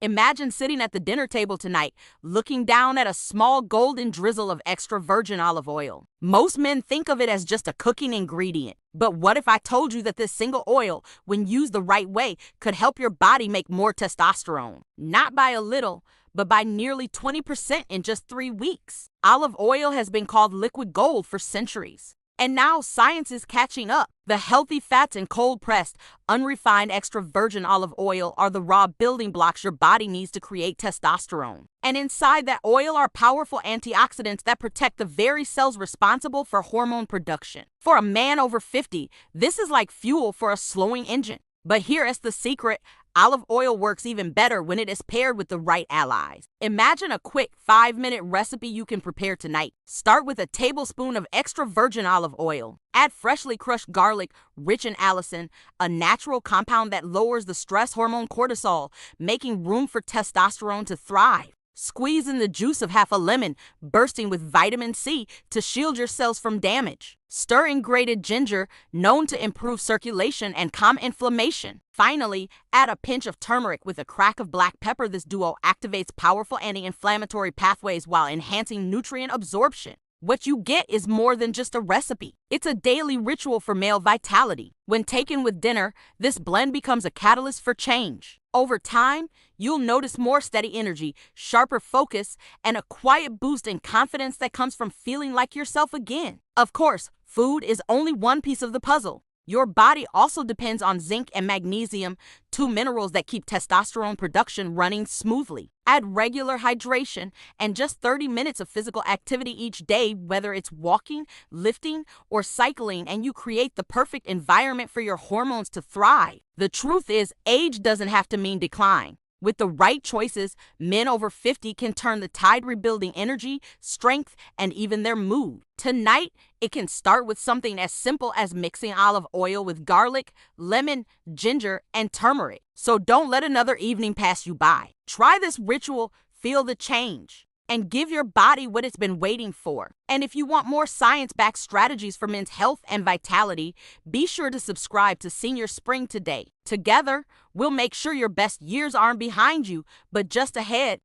Imagine sitting at the dinner table tonight, looking down at a small golden drizzle of extra virgin olive oil. Most men think of it as just a cooking ingredient. But what if I told you that this single oil, when used the right way, could help your body make more testosterone? Not by a little, but by nearly 20% in just 3 weeks. Olive oil has been called liquid gold for centuries. And now science is catching up. The healthy fats in cold-pressed, unrefined extra virgin olive oil are the raw building blocks your body needs to create testosterone. And inside that oil are powerful antioxidants that protect the very cells responsible for hormone production. For a man over 50, this is like fuel for a slowing engine. But here is the secret. Olive oil works even better when it is paired with the right allies. Imagine a quick 5-minute recipe you can prepare tonight. Start with a tablespoon of extra virgin olive oil. Add freshly crushed garlic, rich in allicin, a natural compound that lowers the stress hormone cortisol, making room for testosterone to thrive. Squeeze in the juice of half a lemon, bursting with vitamin C to shield your cells from damage. Stir in grated ginger, known to improve circulation and calm inflammation. Finally, add a pinch of turmeric with a crack of black pepper. This duo activates powerful anti-inflammatory pathways while enhancing nutrient absorption. What you get is more than just a recipe. It's a daily ritual for male vitality. When taken with dinner, this blend becomes a catalyst for change. Over time, you'll notice more steady energy, sharper focus, and a quiet boost in confidence that comes from feeling like yourself again. Of course, food is only one piece of the puzzle. Your body also depends on zinc and magnesium, 2 minerals that keep testosterone production running smoothly. Add regular hydration and just 30 minutes of physical activity each day, whether it's walking, lifting, or cycling, and you create the perfect environment for your hormones to thrive. The truth is, age doesn't have to mean decline. With the right choices, men over 50 can turn the tide, rebuilding energy, strength, and even their mood. Tonight, it can start with something as simple as mixing olive oil with garlic, lemon, ginger, and turmeric. So don't let another evening pass you by. Try this ritual, feel the change, and give your body what it's been waiting for. And if you want more science-backed strategies for men's health and vitality, be sure to subscribe to Senior Spring today. Together, we'll make sure your best years aren't behind you, but just ahead.